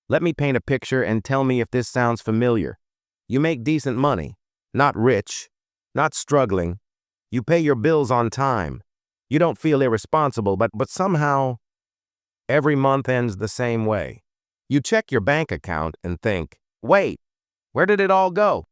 Let me paint a picture and tell me if this sounds familiar. You make decent money, not rich, not struggling. You pay your bills on time. You don't feel irresponsible, but somehow every month ends the same way. You check your bank account and think, wait, where did it all go?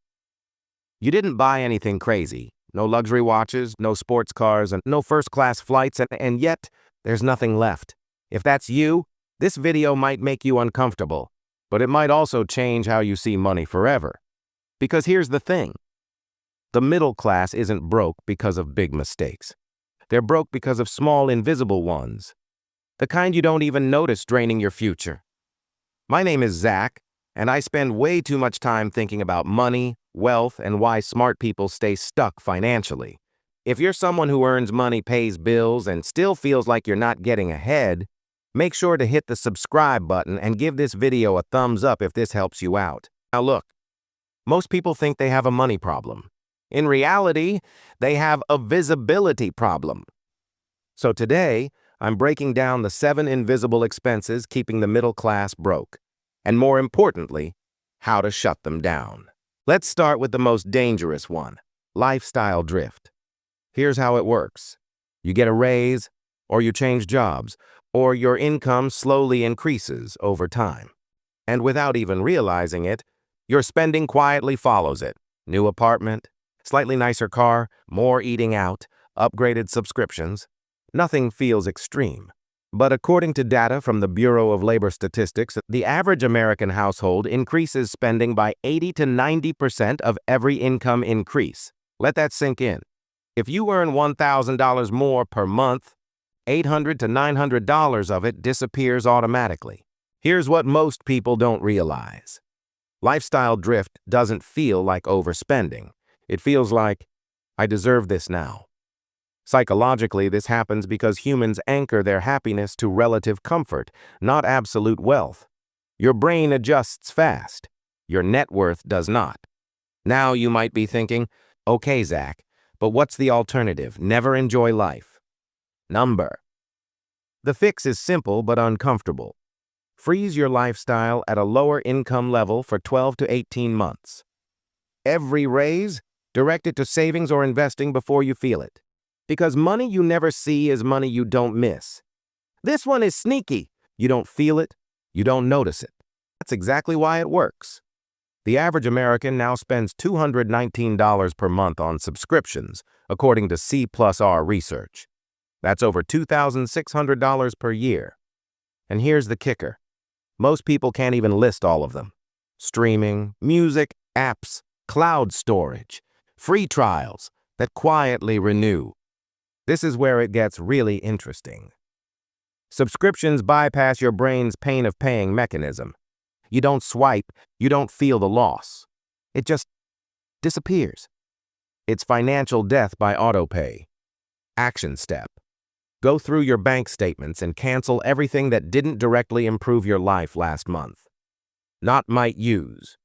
You didn't buy anything crazy. No luxury watches, no sports cars, and no first-class flights, and yet there's nothing left. If that's you, this video might make you uncomfortable, but it might also change how you see money forever. Because here's the thing. The middle class isn't broke because of big mistakes. They're broke because of small, invisible ones. The kind you don't even notice draining your future. My name is Zach, and I spend way too much time thinking about money, wealth, and why smart people stay stuck financially. If you're someone who earns money, pays bills, and still feels like you're not getting ahead, make sure to hit the subscribe button and give this video a thumbs up if this helps you out. Now look, most people think they have a money problem. In reality, they have a visibility problem. So today, I'm breaking down the 7 invisible expenses keeping the middle class broke. And more importantly, how to shut them down. Let's start with the most dangerous one, lifestyle drift. Here's how it works. You get a raise, or you change jobs, or your income slowly increases over time. And without even realizing it, your spending quietly follows it. New apartment, slightly nicer car, more eating out, upgraded subscriptions. Nothing feels extreme. But according to data from the Bureau of Labor Statistics, the average American household increases spending by 80 to 90% of every income increase. Let that sink in. If you earn $1,000 more per month, $800 to $900 of it disappears automatically. Here's what most people don't realize. Lifestyle drift doesn't feel like overspending. It feels like, I deserve this now. Psychologically, this happens because humans anchor their happiness to relative comfort, not absolute wealth. Your brain adjusts fast. Your net worth does not. Now you might be thinking, okay, Zach, but what's the alternative? Never enjoy life. Number. The fix is simple but uncomfortable. Freeze your lifestyle at a lower income level for 12 to 18 months. Every raise, direct it to savings or investing before you feel it. Because money you never see is money you don't miss. This one is sneaky. You don't feel it, you don't notice it. That's exactly why it works. The average American now spends $219 per month on subscriptions, according to C+R research. That's over $2,600 per year. And here's the kicker. Most people can't even list all of them. Streaming, music, apps, cloud storage, free trials that quietly renew. This is where it gets really interesting. Subscriptions bypass your brain's pain of paying mechanism. You don't swipe, you don't feel the loss. It just disappears. It's financial death by autopay. Action step. Go through your bank statements and cancel everything that didn't directly improve your life last month. Not might use.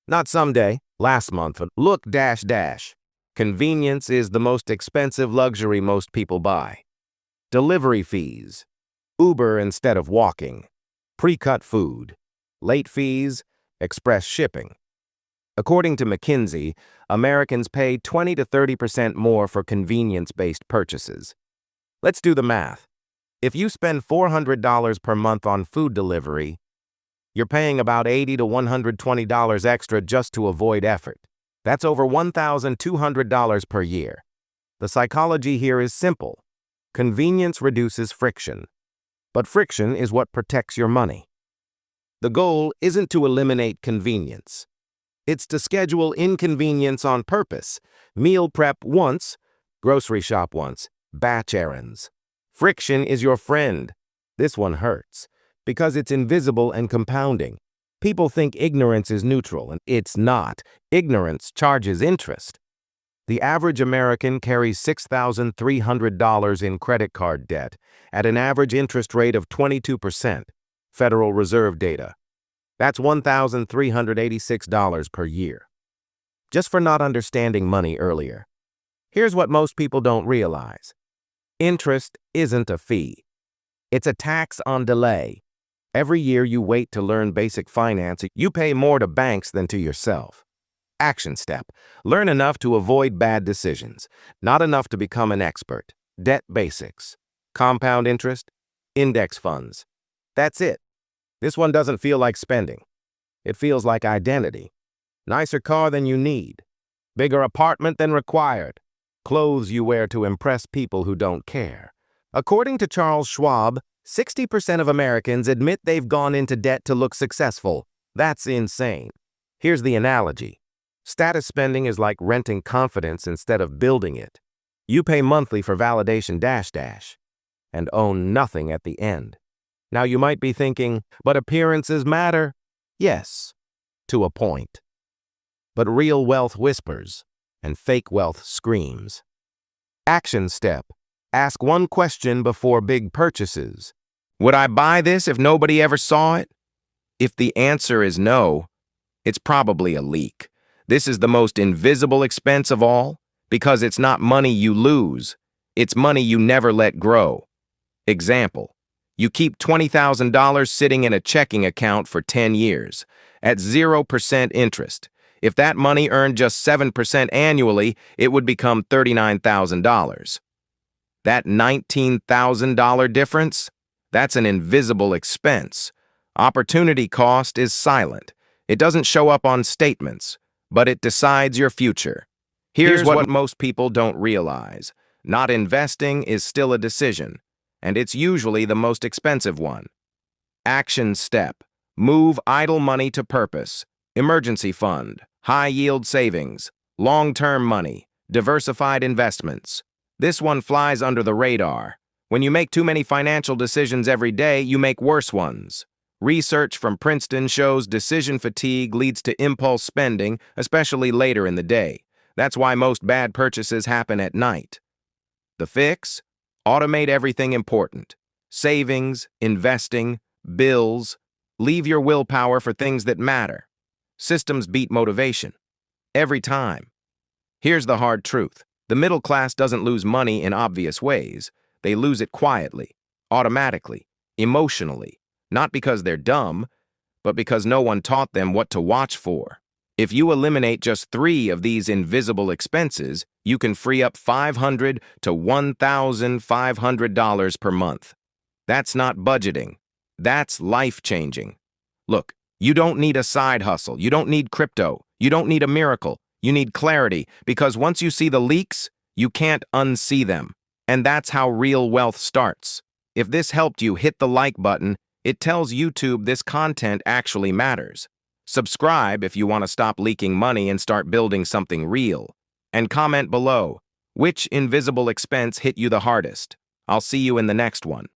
Not someday, last month. Look dash. Convenience is the most expensive luxury most people buy. Delivery fees. Uber instead of walking. Pre-cut food. Late fees. Express shipping. According to McKinsey, Americans pay 20 to 30% more for convenience-based purchases. Let's do the math. If you spend $400 per month on food delivery, you're paying about $80 to $120 extra just to avoid effort. That's over $1,200 per year. The psychology here is simple. Convenience reduces friction. But friction is what protects your money. The goal isn't to eliminate convenience. It's to schedule inconvenience on purpose. Meal prep once, grocery shop once, batch errands. Friction is your friend. This one hurts because it's invisible and compounding. People think ignorance is neutral, and it's not. Ignorance charges interest. The average American carries $6,300 in credit card debt at an average interest rate of 22%, Federal Reserve data. That's $1,386 per year. Just for not understanding money earlier. Here's what most people don't realize. Interest isn't a fee. It's a tax on delay. Every year you wait to learn basic finance, you pay more to banks than to yourself. Action step. Learn enough to avoid bad decisions, not enough to become an expert. Debt basics. Compound interest. Index funds. That's it. This one doesn't feel like spending. It feels like identity. Nicer car than you need. Bigger apartment than required. Clothes you wear to impress people who don't care. According to Charles Schwab, 60% of Americans admit they've gone into debt to look successful. That's insane. Here's the analogy. Status spending is like renting confidence instead of building it. You pay monthly for validation and own nothing at the end. Now you might be thinking, but appearances matter. Yes, to a point. But real wealth whispers, and fake wealth screams. Action step. Ask one question before big purchases. Would I buy this if nobody ever saw it? If the answer is no, it's probably a leak. This is the most invisible expense of all, because it's not money you lose. It's money you never let grow. Example. You keep $20,000 sitting in a checking account for 10 years, at 0% interest. If that money earned just 7% annually, it would become $39,000. That $19,000 difference? That's an invisible expense. Opportunity cost is silent. It doesn't show up on statements, but it decides your future. Here's what most people don't realize. Not investing is still a decision, and it's usually the most expensive one. Action step. Move idle money to purpose. Emergency fund, high-yield savings, long-term money, diversified investments. This one flies under the radar. When you make too many financial decisions every day, you make worse ones. Research from Princeton shows decision fatigue leads to impulse spending, especially later in the day. That's why most bad purchases happen at night. The fix? Automate everything important. Savings, investing, bills. Leave your willpower for things that matter. Systems beat motivation. Every time. Here's the hard truth. The middle class doesn't lose money in obvious ways. They lose it quietly, automatically, emotionally. Not because they're dumb, but because no one taught them what to watch for. If you eliminate just 3 of these invisible expenses, you can free up $500 to $1,500 per month. That's not budgeting. That's life-changing. Look, you don't need a side hustle. You don't need crypto. You don't need a miracle. You need clarity, because once you see the leaks, you can't unsee them. And that's how real wealth starts. If this helped you, hit the like button. It tells YouTube this content actually matters. Subscribe if you want to stop leaking money and start building something real. And comment below, which invisible expense hit you the hardest? I'll see you in the next one.